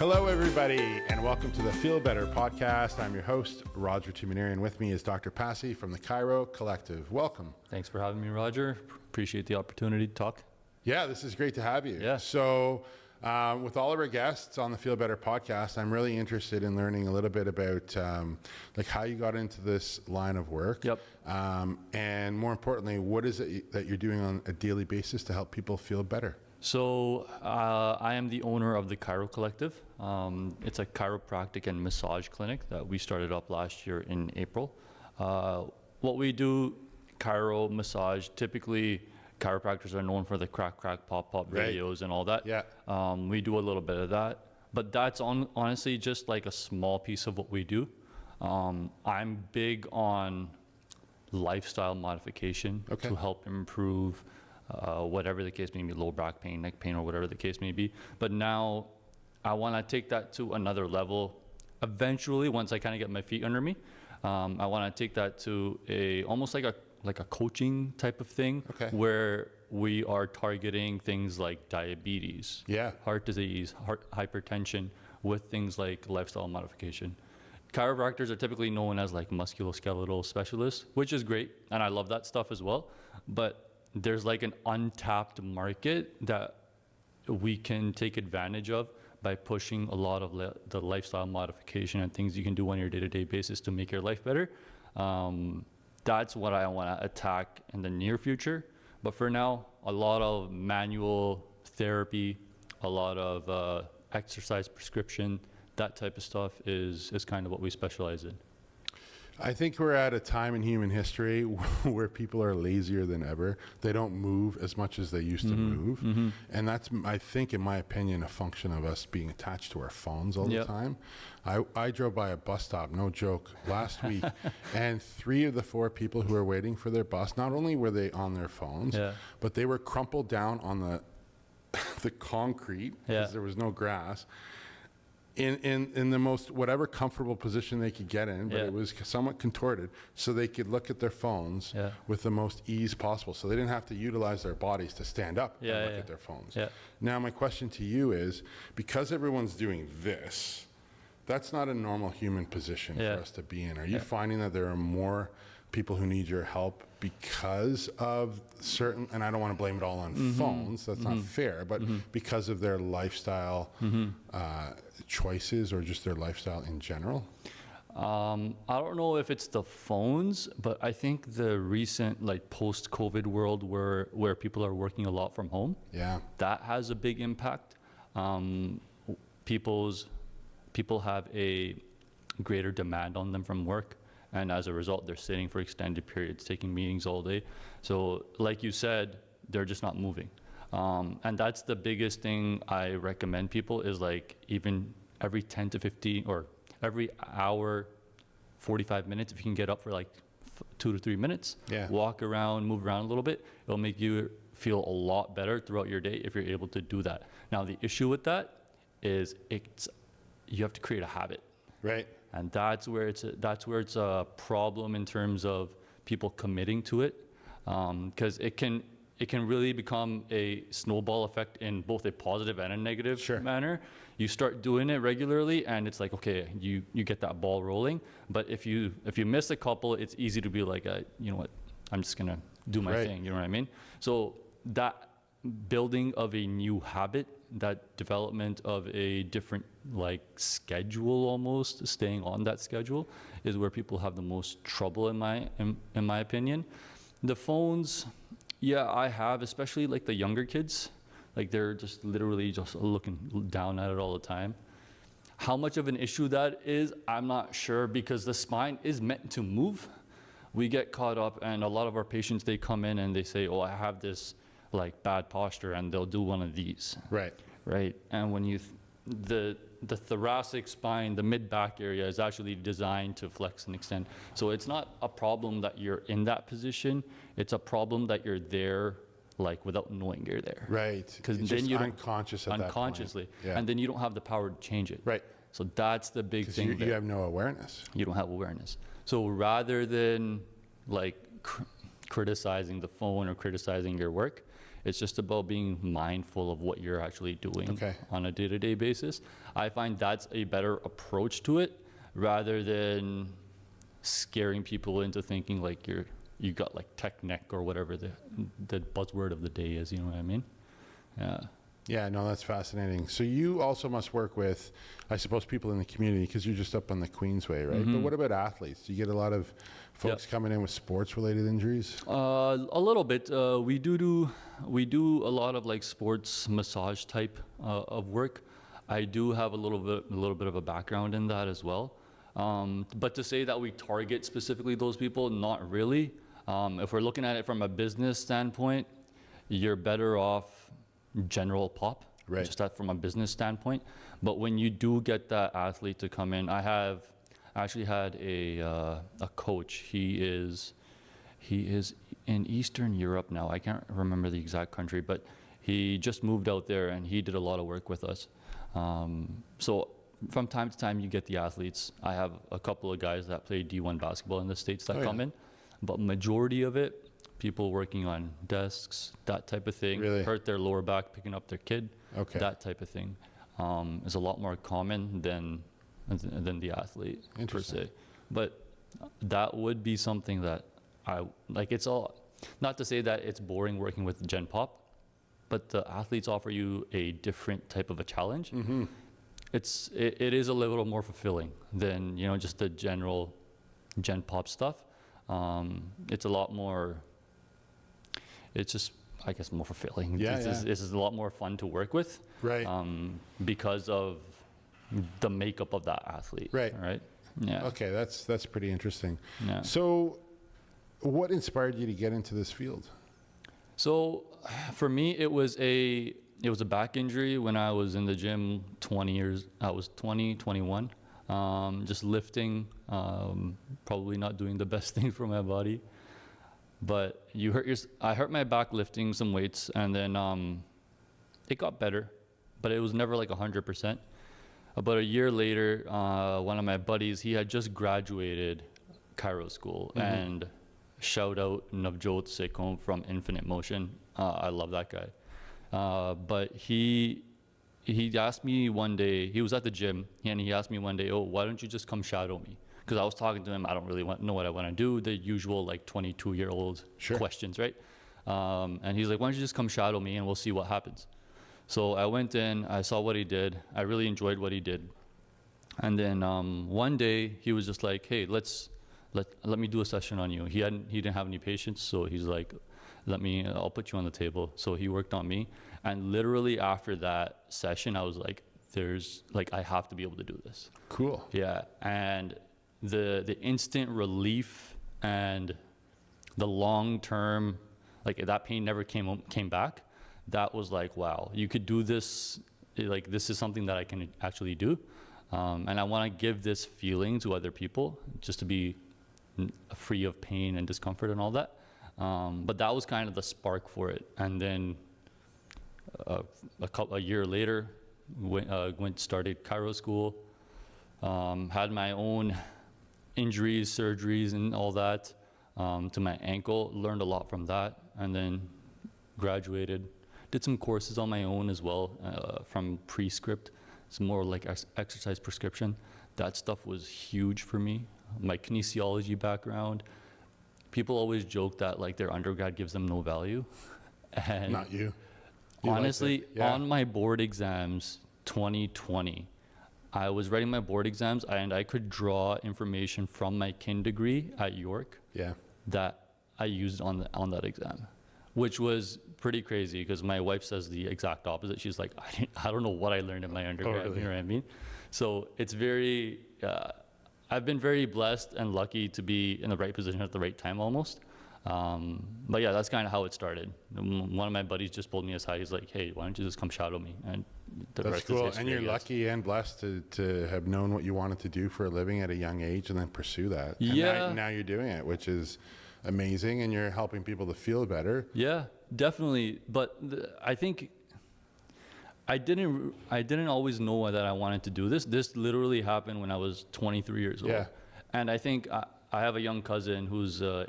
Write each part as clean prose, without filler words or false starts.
Hello, everybody, and welcome to the Feel Better podcast. I'm your host, Roger Tumminieri, and with me is Dr. Passi from the Chiro Collective. Welcome. Thanks for having me, Roger. Appreciate the opportunity to talk. Yeah, this is great to have you. Yeah. So, with all of our guests on the Feel Better podcast, I'm really interested in learning a little bit about like how you got into this line of work. Yep. And more importantly, what is it that you're doing on a daily basis to help people feel better? So I am the owner of the Chiro Collective. It's a chiropractic and massage clinic that we started up last year in April. What we do, chiro massage, typically chiropractors are known for the crack, pop videos and all that. Yeah. We do a little bit of that, but that's honestly just like a small piece of what we do. I'm big on lifestyle modification to help improve whatever the case may be, low back pain, neck pain, or whatever the case may be. But now I want to take that to another level. Eventually, once I kind of get my feet under me, I want to take that to almost like a coaching type of thing, where we are targeting things like diabetes, heart disease, hypertension, with things like lifestyle modification. Chiropractors are typically known as like musculoskeletal specialists, which is great, and I love that stuff as well. But there's like an untapped market that we can take advantage of by pushing a lot of the lifestyle modification and things you can do on your day-to-day basis to make your life better. That's what I want to attack in the near future. But for now, a lot of manual therapy, a lot of exercise prescription, that type of stuff is kind of what we specialize in. I think we're at a time in human history where people are lazier than ever. They don't move as much as they used to move. And that's, I think, in my opinion, a function of us being attached to our phones all the time. I drove by a bus stop, no joke, last week, and 3 of the 4 people who were waiting for their bus, not only were they on their phones, but they were crumpled down on the concrete because there was no grass. In the most whatever comfortable position they could get in, but it was somewhat contorted, so they could look at their phones with the most ease possible. So they didn't have to utilize their bodies to stand up and look at their phones. Now, my question to you is, because everyone's doing this, that's not a normal human position for us to be in. Are you finding that there are more people who need your help because of certain, and I don't want to blame it all on phones, that's not fair, but because of their lifestyle choices or just their lifestyle in general? I don't know if it's the phones, but I think the recent like post-COVID world where people are working a lot from home, that has a big impact. People have a greater demand on them from work. And as a result, they're sitting for extended periods, taking meetings all day. So like you said, they're just not moving. And that's the biggest thing I recommend people is like even every 10 to 15 or every hour, 45 minutes, if you can get up for like 2 to 3 minutes, walk around, move around a little bit, it'll make you feel a lot better throughout your day if you're able to do that. Now, the issue with that is you have to create a habit. Right. And that's where it's a problem in terms of people committing to it, because it can really become a snowball effect in both a positive and a negative manner. You start doing it regularly, and it's like, okay, you get that ball rolling. But if you miss a couple, it's easy to be like, you know what, I'm just gonna do my thing. You know what I mean? So that building of a new habit, that development of a different like schedule, almost staying on that schedule, is where people have the most trouble in my opinion. The phones, I have, especially like the younger kids, like they're just literally just looking down at it all the time. How much of an issue that is, I'm not sure, because the spine is meant to move. We get caught up, and a lot of our patients, they come in and they say, oh, I have this like bad posture, and they'll do one of these. Right. And when the thoracic spine, the mid-back area is actually designed to flex and extend. So it's not a problem that you're in that position. It's a problem that you're there like without knowing you're there. Right. Because then you're unconscious at unconsciously, that point. and then you don't have the power to change it. Right. So that's the big thing. You have no awareness. You don't have awareness. So rather than like criticizing the phone or criticizing your work, It's just about being mindful of what you're actually doing on a day-to-day basis. I find that's a better approach to it rather than scaring people into thinking like you got like tech neck or whatever the buzzword of the day is, you know what I mean? Yeah. Yeah, no, that's fascinating. So you also must work with, I suppose, people in the community because you're just up on the Queensway, right? But what about athletes? Do you get a lot of folks coming in with sports-related injuries? A little bit. We do a lot of like sports massage type of work. I do have a little bit of a background in that as well. But to say that we target specifically those people, not really. If we're looking at it from a business standpoint, you're better off general pop, just that from a business standpoint. But when you do get that athlete to come in, I actually had a coach. He is in Eastern Europe now. I can't remember the exact country, but he just moved out there and he did a lot of work with us. So from time to time, you get the athletes. I have a couple of guys that play D1 basketball in the States that come in, but majority of it, people working on desks, that type of thing, hurt their lower back picking up their kid, that type of thing is a lot more common than the athlete per se. But that would be something that I like. It's all not to say that it's boring working with Gen Pop, but the athletes offer you a different type of a challenge. It is a little more fulfilling than just the general Gen Pop stuff. It's a lot more. It's just, I guess, more fulfilling. This is a lot more fun to work with, because of the makeup of that athlete, right? Yeah. Okay, that's pretty interesting. Yeah. So, what inspired you to get into this field? So, for me, it was a back injury when I was in the gym 20 years. I was 21, just lifting, probably not doing the best thing for my body. But I hurt my back lifting some weights, and then it got better, but it was never like 100%. About a year later, one of my buddies, he had just graduated Chiro school, and shout out Navjot Sekhon from Infinite Motion. I love that guy. But he asked me one day, he was at the gym, and he asked me one day, oh, why don't you just come shadow me? Because I was talking to him, I don't really know what I want to do, the usual like 22-year-old questions, right? And he's like, why don't you just come shadow me and we'll see what happens. So I went in, I saw what he did. I really enjoyed what he did. And then one day he was just like, hey, let me do a session on you. He didn't have any patients, so he's like, I'll put you on the table. So he worked on me. And literally after that session, I was like, I have to be able to do this. Cool. Yeah. And the instant relief and the long-term, like that pain never came back. That was like, wow, you could do this. Like, this is something that I can actually do. And I want to give this feeling to other people just to be free of pain and discomfort and all that. But that was kind of the spark for it. And then a year later, started Chiro school, had my own injuries, surgeries, and all that to my ankle. Learned a lot from that, and then graduated. Did some courses on my own as well from Prescript. It's more like exercise prescription. That stuff was huge for me. My kinesiology background. People always joke that like their undergrad gives them no value. And not you. Honestly, on my board exams 2020, I was writing my board exams and I could draw information from my kin degree at York that I used on that exam, which was pretty crazy because my wife says the exact opposite. She's like, I don't know what I learned in my undergrad, you know what I mean? So it's very, I've been very blessed and lucky to be in the right position at the right time almost. But yeah, that's kind of how it started. One of my buddies just pulled me aside. He's like, hey, why don't you just come shadow me? And that's cool. And you're lucky and blessed to have known what you wanted to do for a living at a young age and then pursue that. And now you're doing it, which is amazing. And you're helping people to feel better. Yeah, definitely. But I think I didn't always know that I wanted to do this. This literally happened when I was 23 years old. Yeah. And I think I have a young cousin who's, I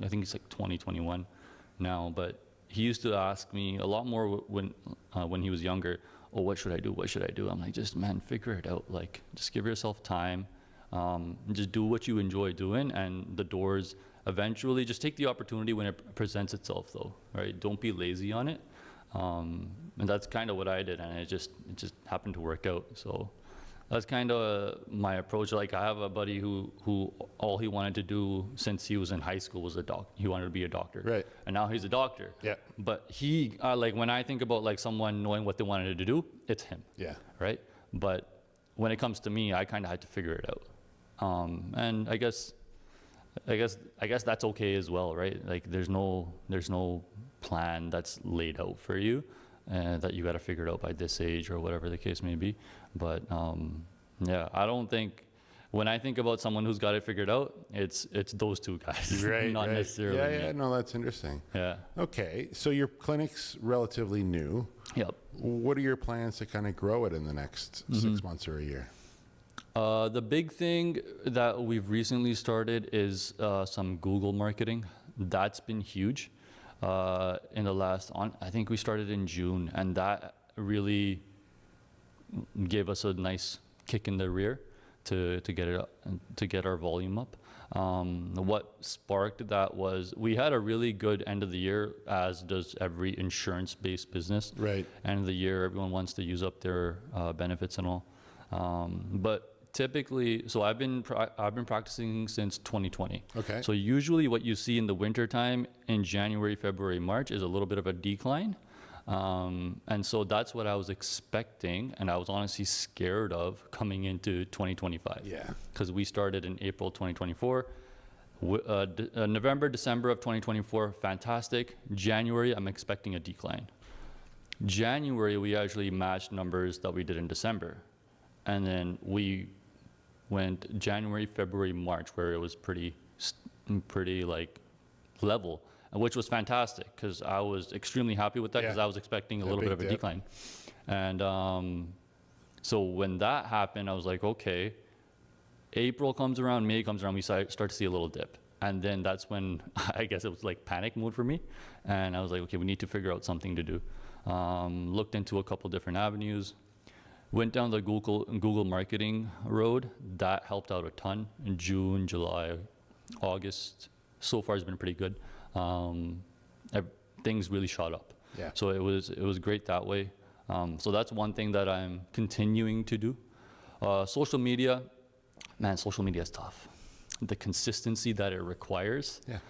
think he's like 21 now, but he used to ask me a lot more when he was younger, oh, what should I do? What should I do? I'm like, just, man, figure it out. Like, just give yourself time. Just do what you enjoy doing, and the doors eventually, just take the opportunity when it presents itself, though, right? Don't be lazy on it. And that's kind of what I did, and it just happened to work out. So that's kind of my approach. Like, I have a buddy who all he wanted to do since he was in high school was he wanted to be a doctor. Right. And now he's a doctor. Yeah. But he, like, when I think about like someone knowing what they wanted to do, it's him. Yeah. Right. But when it comes to me, I kind of had to figure it out. And I guess that's okay as well, right? Like, there's no plan that's laid out for you, that you got to figure it out by this age or whatever the case may be. But yeah, I don't think, when I think about someone who's got it figured out, it's those two guys, Right, not right. necessarily Yeah, me. yeah, no, that's interesting. Yeah. Okay, so your clinic's relatively new. Yep. What are your plans to kind of grow it in the next 6 months or a year? The big thing that we've recently started is some Google marketing. That's been huge in the last, I think we started in June, and that really gave us a nice kick in the rear to get it up, to get our volume up. What sparked that was we had a really good end of the year, as does every insurance-based business. Right. End of the year, everyone wants to use up their benefits and all. But typically, so I've been practicing since 2020. Okay. So usually what you see in the wintertime in January, February, March is a little bit of a decline. And so that's what I was expecting, and I was honestly scared of coming into 2025. Yeah. Because we started in April 2024. November, December of 2024, fantastic. January, I'm expecting a decline. January, we actually matched numbers that we did in December. And then we went January, February, March, where it was pretty like level, which was fantastic, because I was extremely happy with that, because I was expecting a little bit of a decline. And so when that happened, I was like, okay, April comes around, May comes around, we start to see a little dip. And then that's when I guess it was like panic mode for me. And I was like, okay, we need to figure out something to do. Looked into a couple different avenues. Went down the Google marketing road. That helped out a ton in June, July, August. So far, it's been pretty good. Things really shot up. Yeah. So it was great that way. So that's one thing that I'm continuing to do. Social media, man, social media is tough. The consistency that it requires. Yeah.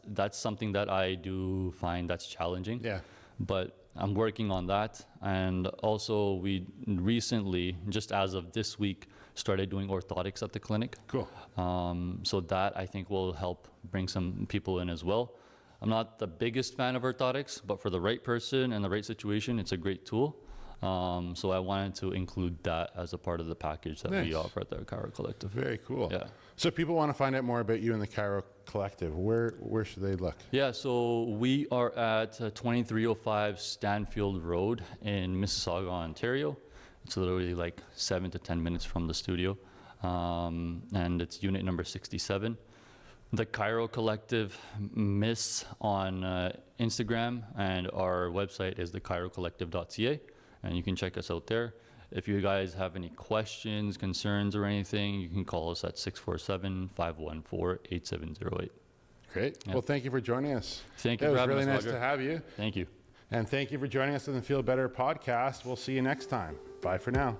That's something that I do find that's challenging. Yeah. But I'm working on that. And also, we recently, just as of this week, started doing orthotics at the clinic. Cool. So that I think will help bring some people in as well. I'm not the biggest fan of orthotics, but for the right person and the right situation, it's a great tool. So I wanted to include that as a part of the package that we offer at the Chiro Collective. Very cool. Yeah. So if people want to find out more about you and the Chiro Collective, where should they look? Yeah, so we are at 2305 Stanfield Road in Mississauga, Ontario. It's literally like 7 to 10 minutes from the studio. And it's unit number 67. The Chiro Collective Miss on Instagram, and our website is thechirocollective.ca, and you can check us out there. If you guys have any questions, concerns, or anything, you can call us at 647-514-8708. Great. Yeah. Well, thank you for joining us. Thank you It for was having really us, nice Roger. to have you. Thank you. And thank you for joining us on the Feel Better podcast. We'll see you next time. Bye for now.